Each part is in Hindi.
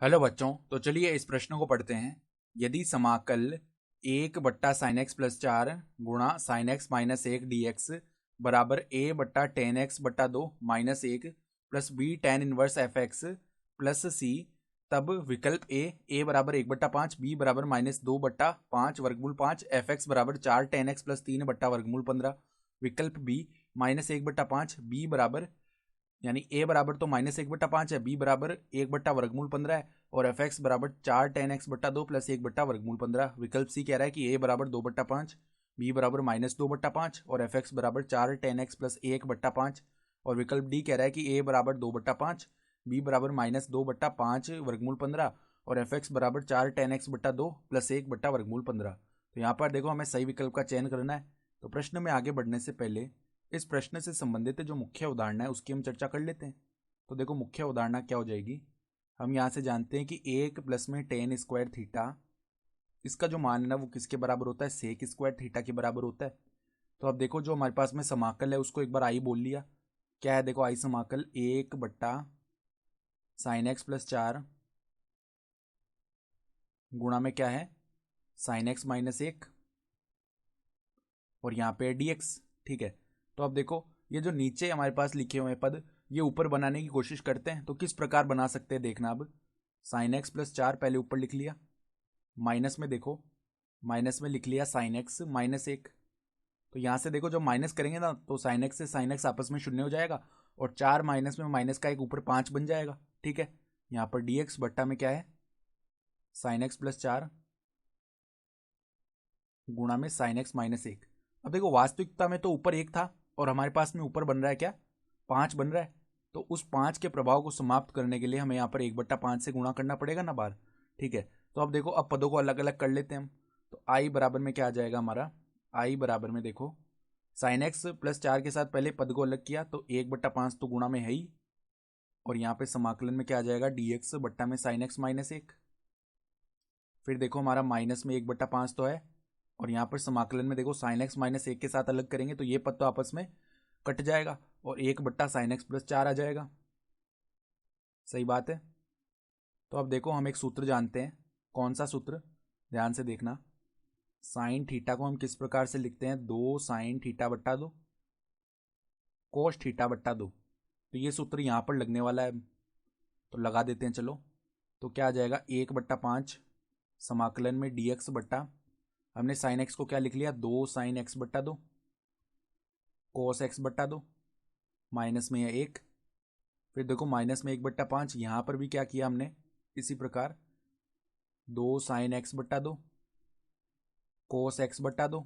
हेलो बच्चों, तो चलिए इस प्रश्न को पढ़ते हैं। यदि समाकल 1/sin x+4 गुणा sin x-1 बराबर a/tan x/2 -1 plus b tan inverse fx plus c, तब विकल्प a बराबर 1/5, b बराबर -2/5 वर्गमूल 5, fx बराबर 4 tan x प्लस 3 बट्टा वर्गमूल 15, विकल्प b -1/5, b बराबर यानी a बराबर तो -1/5 है, b बराबर 1/वर्गमूल 15 है और एफ एक्स बराबर 4 tan x/2 प्लस 1/वर्गमूल 15। विकल्प सी कह रहा है कि a बराबर 2/5, b बराबर -2/5 और एफ एक्स बराबर 4 tan x प्लस 1/5 और विकल्प डी कह रहा है कि a बराबर 2/5, b बराबर -2/5 वर्गमूल 15 और एफ एक्स बराबर 4 tan x/2 प्लस 1/वर्गमूल 15। तो यहाँ पर देखो हमें सही विकल्प का चयन करना है। तो प्रश्न में आगे बढ़ने से पहले इस प्रश्न से संबंधित जो मुख्य उदाहरण है उसकी हम चर्चा कर लेते हैं। तो देखो मुख्य उदाहरण क्या हो जाएगी। हम यहाँ से जानते हैं कि 1 प्लस में tan स्क्वायर थीटा, इसका जो मान है ना वो किसके बराबर होता है, सेक स्क्वायर थीटा के बराबर होता है। तो अब देखो जो हमारे पास में समाकल है उसको एक बार आई बोल लिया। क्या है, देखो आई समाकल 1/sin x+4 गुणा में क्या है sin x-1 और यहाँ पे dx। ठीक है, तो अब देखो ये जो नीचे हमारे पास लिखे हुए पद ये ऊपर बनाने की कोशिश करते हैं। तो किस प्रकार बना सकते हैं देखना। अब sin x+4 पहले ऊपर लिख लिया, माइनस में देखो माइनस में लिख लिया sin x-1। तो यहाँ से देखो जब माइनस करेंगे ना तो sin x से sin x आपस में शून्य हो जाएगा और 4 माइनस में माइनस का एक ऊपर 5 बन जाएगा। ठीक है, यहाँ पर dx बट्टा में क्या है sin x+4 गुणा में sin x-1। अब देखो वास्तविकता में तो ऊपर 1 था और हमारे पास में ऊपर बन रहा है क्या, 5 बन रहा है। तो उस 5 के प्रभाव को समाप्त करने के लिए हमें यहाँ पर 1/5 से गुणा करना पड़ेगा ना बार। ठीक है, तो अब देखो अब पदों को अलग अलग कर लेते हैं हम। तो आई बराबर में क्या आ जाएगा हमारा, आई बराबर में देखो sin x+4 के साथ पहले पद को अलग किया तो 1/5 तो गुणा में है ही, और यहाँ पे समाकलन में क्या आ जाएगा dx बट्टा में sin x-1। फिर देखो हमारा माइनस में 1/5 तो है और यहाँ पर समाकलन में देखो sin x-1 के साथ अलग करेंगे तो ये पद तो आपस में कट जाएगा और 1/sin x+4 आ जाएगा। सही बात है। तो अब देखो हम एक सूत्र जानते हैं। कौन सा सूत्र, ध्यान से देखना। साइन थीटा को हम किस प्रकार से लिखते हैं, 2 sin θ/2 कोस θ/2। तो ये सूत्र यहाँ पर लगने वाला है, तो लगा देते हैं चलो। तो क्या आ जाएगा 1/5 समाकलन में dx बट्टा, हमने sin x को क्या लिख लिया 2 sin x/2 कोस x/2 माइनस में है 1। फिर देखो माइनस में 1/5, यहाँ पर भी क्या किया हमने इसी प्रकार 2 sin x/2 कोस x/2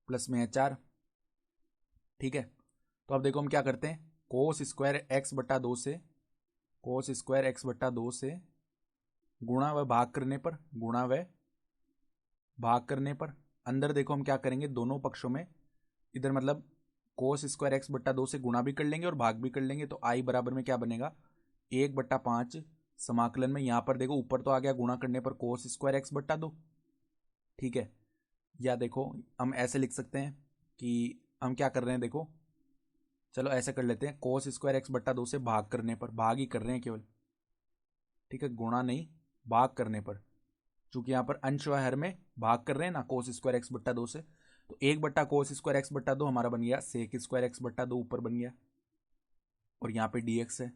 प्लस में है 4। ठीक है, तो अब देखो हम क्या करते हैं, कोस स्क्वायर x/2 से कोस स्क्वायर x/2 से गुणा व भाग करने पर, गुणा व भाग करने पर अंदर देखो हम क्या करेंगे दोनों पक्षों में, इधर मतलब कोस स्क्वायर x/2 से गुणा भी कर लेंगे और भाग भी कर लेंगे। तो आई बराबर में क्या बनेगा 1/5 समाकलन में, यहाँ पर देखो ऊपर तो आ गया गुणा करने पर कोस स्क्वायर x/2। ठीक है, या देखो हम ऐसे लिख सकते हैं कि हम क्या कर रहे हैं, देखो चलो ऐसे कर लेते हैं, कोस स्क्वायर x/2 से भाग करने पर, भाग ही कर रहे हैं केवल। ठीक है, गुणा नहीं, भाग करने पर, चूंकि यहाँ पर अंश हर में भाग कर रहे हैं ना कोस स्क्वायर x/2 से, तो 1/कोस स्क्वायर x/2 हमारा बन गया सेक स्क्वायर x/2 ऊपर बन गया और यहाँ पे dx है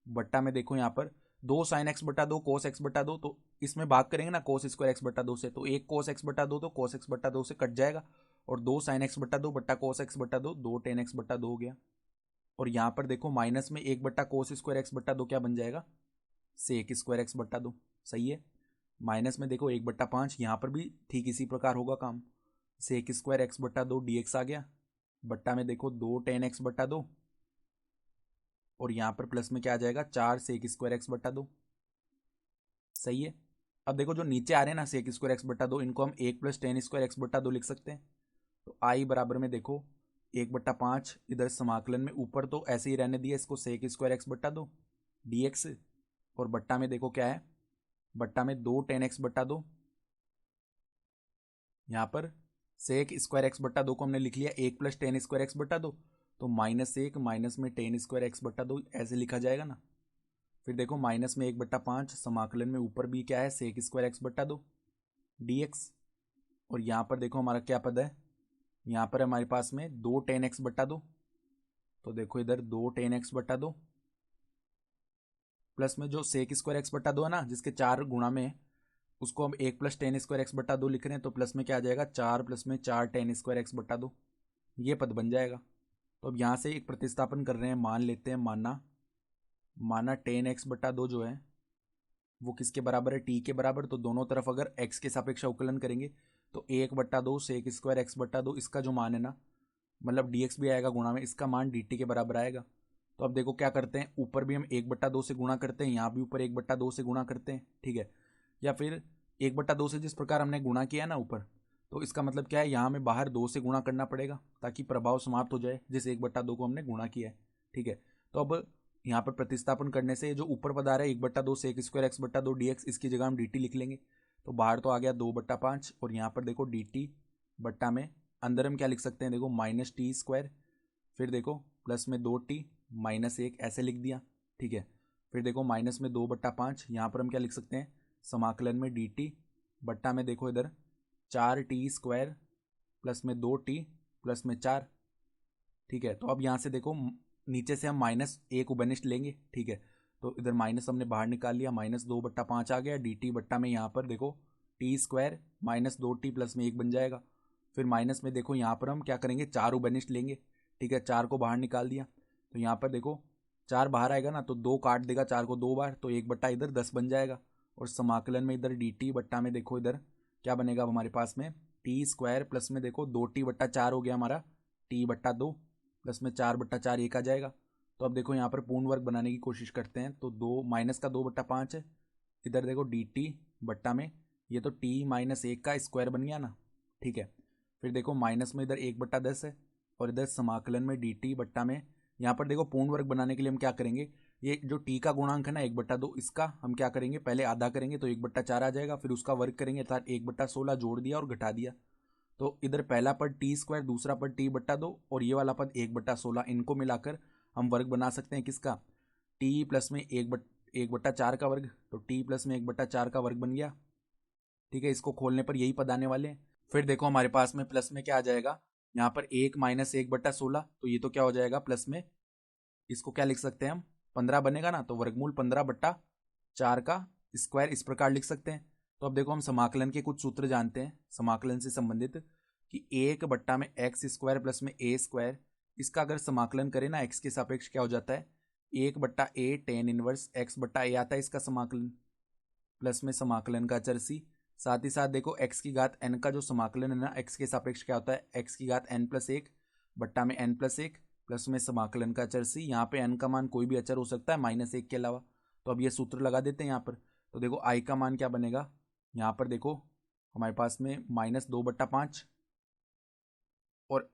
बट्टा में देखो यहाँ पर 2 sin x/2 कोस x/2, तो इसमें भाग करेंगे ना कोस स्क्वायर x/2 से, तो 1 कोस x/2 तो कोस x/2 से कट जाएगा और 2 sin x/2 बट्टा कोस x/2 2 tan x/2 हो गया। और यहाँ पर देखो माइनस में 1/कोस स्क्वायर x/2 क्या बन जाएगा सेक स्क्वायर x/2। सही है, माइनस में देखो 1/5, यहाँ पर भी ठीक इसी प्रकार होगा काम, सेक स्क्वायर x/2 dx आ गया बट्टा में देखो 2 tan x/2 और यहाँ पर प्लस में क्या आ जाएगा 4 सेक स्क्वायर x/2। सही है, अब देखो जो नीचे आ रहे हैं ना सेक स्क्वायर x/2, इनको हम 1 + tan स्क्वायर x/2 लिख सकते हैं। तो आई बराबर में देखो 1/5 इधर समाकलन में ऊपर तो ऐसे ही रहने दिया इसको सेक स्क्वायर x/2 dx और बट्टा में देखो क्या है, बट्टा में 2 tan x/2, यहाँ पर सेक स्क्वायर x/2 को हमने लिख लिया 1 + tan स्क्वायर x/2, तो -1 माइनस में tan स्क्वायर x/2 ऐसे लिखा जाएगा ना। फिर देखो माइनस में 1/5 समाकलन में ऊपर भी क्या है सेक स्क्वायर एक्स बट्टा 2 dx। और यहाँ पर देखो हमारा क्या पद है, यहाँ पर हमारे पास में 2 tan x बट्टा 2। तो देखो इधर 2 tan x बट्टा 2 प्लस में जो सेक स्क्वायर एक्स बट्टा 2 है ना, जिसके 4 गुणा में है, उसको हम 1 + tan स्क्वायर एक्स बट्टा 2 लिख रहे हैं। तो प्लस में क्या आ जाएगा 4 + में 4 tan स्क्वायर एक्स बट्टा 2, ये पद बन जाएगा। तो अब यहाँ से एक प्रतिस्थापन कर रहे हैं, मान लेते हैं माना tan x बट्टा 2 जो है वो किसके बराबर है, t के बराबर। तो दोनों तरफ अगर x के सापेक्ष अवकलन करेंगे तो 1/2 सेक स्क्वायर एक्स बट्टा 2 इसका जो मान है ना, मतलब dx भी आएगा गुणा में, इसका मान dt के बराबर आएगा। तो अब देखो क्या करते हैं, ऊपर भी हम 1/2 से गुणा करते हैं, यहाँ भी ऊपर 1/2 से गुणा करते हैं, ठीक है। या फिर 1/2 से जिस प्रकार हमने गुणा किया ना ऊपर, तो इसका मतलब क्या है, यहाँ में बाहर 2 से गुणा करना पड़ेगा ताकि प्रभाव समाप्त हो जाए जिस 1/2 को हमने गुणा किया है, ठीक है। तो अब यहाँ पर प्रतिस्थापन करने से जो ऊपर पद आ रहा है 1/2 सेक स्क्वायर एक्स बट्टा 2 dx, इसकी जगह हम dt लिख लेंगे। तो बाहर तो आ गया 2/5 और यहाँ पर देखो dt बट्टा में अंदर हम क्या लिख सकते हैं, देखो -t², फिर देखो प्लस में 2t -1 ऐसे लिख दिया, ठीक है। फिर देखो माइनस में 2/5, यहाँ पर हम क्या लिख सकते हैं, समाकलन में dt बट्टा में देखो इधर 4t² प्लस में 2t प्लस में 4, ठीक है। तो अब यहाँ से देखो नीचे से हम -1 उभयनिष्ठ लेंगे, ठीक है। तो इधर माइनस हमने बाहर निकाल लिया, -2/5 आ गया, dt बट्टा में यहाँ पर देखो t² -2t प्लस में 1 बन जाएगा। फिर माइनस में देखो यहाँ पर हम क्या करेंगे, 4 उभयनिष्ठ लेंगे, ठीक है। 4 को बाहर निकाल दिया, तो यहाँ पर देखो 4 बाहर आएगा ना, तो 2 काट देगा 4 को 2 बार, तो 1 इधर 10 बन जाएगा। और समाकलन में इधर dt बट्टा में देखो इधर क्या बनेगा हमारे पास में, t² प्लस में देखो 2t/4 हो गया हमारा, t/2 प्लस में 4/4 1 आ जाएगा। तो अब देखो यहाँ पर पूर्ण वर्ग बनाने की कोशिश करते हैं, तो 2 है, इधर देखो dt बट्टा में ये तो t-1 का स्क्वायर बन गया ना, ठीक है। फिर देखो माइनस में इधर 1/10 है और इधर समाकलन में dt बट्टा में यहाँ पर देखो पूर्ण वर्ग बनाने के लिए हम क्या करेंगे, ये जो t का गुणांक है ना 1/2, इसका हम क्या करेंगे, पहले आधा करेंगे तो 1/4 आ जाएगा, फिर उसका वर्ग करेंगे अर्थात 1/16 जोड़ दिया और घटा दिया। तो इधर पहला पद t², दूसरा पद t/2 और ये वाला पद 1/16, इनको मिलाकर हम वर्ग बना सकते हैं किसका, t प्लस में 1/4 का वर्ग, तो t प्लस में 1/4 का वर्ग बन गया, ठीक है। इसको खोलने पर यही पद आने वाले हैं। फिर देखो हमारे पास में प्लस में क्या आ जाएगा, यहाँ पर 1 - 1/16, तो ये तो क्या हो जाएगा प्लस में, इसको क्या लिख सकते हैं हम, 15 बनेगा ना, तो वर्गमूल 15/4 का स्क्वायर इस प्रकार लिख सकते हैं। तो अब देखो हम समाकलन के कुछ सूत्र जानते हैं समाकलन से संबंधित, कि 1/x² प्लस में a², इसका अगर समाकलन करें ना x के सापेक्ष क्या हो जाता है, 1/a tan इनवर्स x/a आता है इसका समाकलन, प्लस में समाकलन का चर c। साथ ही साथ देखो x की घात n का जो समाकलन है ना x के सापेक्ष क्या होता है, x की घात n+1 बट्टा में n+1 प्लस में समाकलन का चर c। यहाँ पे n का मान कोई भी अचर हो सकता है -1 के अलावा। तो अब ये सूत्र लगा देते हैं यहाँ पर। तो देखो i का मान क्या बनेगा, यहाँ पर देखो हमारे पास में -2/5 और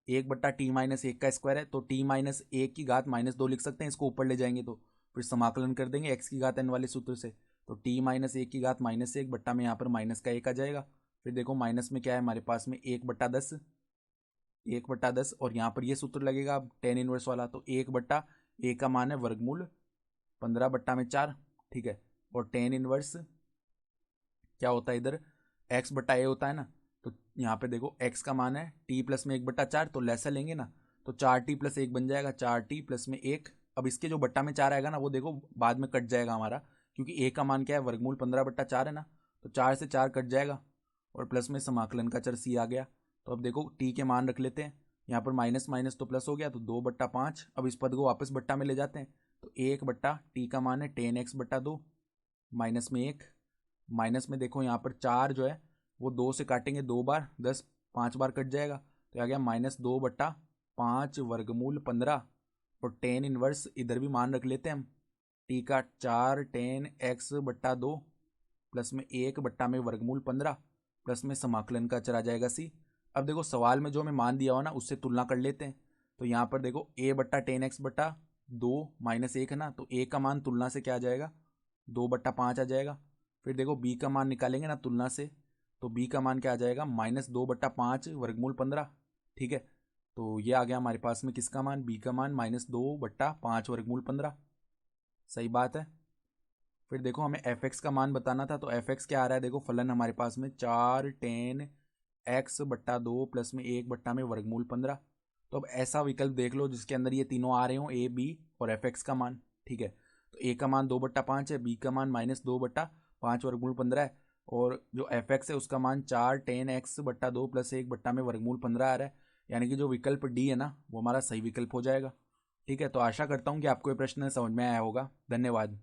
1/t-1 का स्क्वायर है, तो t-1 की घात -2 लिख सकते हैं, इसको ऊपर ले जाएंगे तो फिर समाकलन कर देंगे x की घात n वाले सूत्र से, तो t-1 की घात -1 बट्टा में यहाँ पर माइनस का 1 आ जाएगा। फिर देखो माइनस में क्या है हमारे पास में 1/10 और यहाँ पर ये सूत्र लगेगा अब tan इनवर्स वाला, तो 1/a का मान है वर्गमूल 15/4, ठीक है। और tan इनवर्स क्या होता है इधर x/a होता है ना, तो यहाँ पे देखो x का मान है t प्लस में 1/4, तो लैसा लेंगे ना, तो 4t + 1 बन जाएगा, 4t प्लस में 1। अब इसके जो बट्टा में 4 आएगा ना, वो देखो बाद में कट जाएगा हमारा, क्योंकि a का मान क्या है वर्गमूल 15/4 है ना, तो 4 से 4 कट जाएगा और प्लस में समाकलन का चर c आ गया। तो अब देखो t के मान रख लेते हैं, यहाँ पर माइनस माइनस तो प्लस हो गया, तो 2/5। अब इस पद को वापस बट्टा में ले जाते हैं, तो 1/t का मान है tan x/2 माइनस में 1, माइनस में देखो यहाँ पर 4 जो है वो 2 से काटेंगे 2 बार, 10 5 बार कट जाएगा, तो आ गया -2/5 वर्गमूल 15। और tan इनवर्स इधर भी मान रख लेते हैं हम, t का 4 tan x/2 प्लस में 1 बट्टा में वर्गमूल 15 प्लस में समाकलन का चला जाएगा c। अब देखो सवाल में जो हमें मान दिया हो ना उससे तुलना कर लेते हैं, तो यहाँ पर देखो a/tan x/2 -1 है ना, तो a का मान तुलना से क्या आ जाएगा 2/5 आ जाएगा। फिर देखो b का मान निकालेंगे ना तुलना से, तो b का मान क्या आ जाएगा -2/5 वर्गमूल 15, ठीक है। तो ये आ गया हमारे पास में किसका मान, b का मान -2/5 वर्गमूल 15। सही बात है। फिर देखो हमें एफ एक्स का मान बताना था, तो एफ एक्स क्या आ रहा है, देखो फलन हमारे पास में 4 tan x/2 प्लस में 1 में वर्गमूल 15। तो अब ऐसा विकल्प देख लो जिसके अंदर ये तीनों आ रहे हो, ए बी और एफ एक्स का मान। ठीक है, तो ए का मान 2/5 है, बी का मान -2/5 वर्गमूल 15 है, और जो एफ एक्स है उसका मान 4 tan x/2 प्लस 1 में वर्गमूल 15 आ रहा है। यानी कि जो विकल्प डी है ना वो हमारा सही विकल्प हो जाएगा। ठीक है, तो आशा करता हूँ कि आपको ये प्रश्न समझ में आया होगा। धन्यवाद।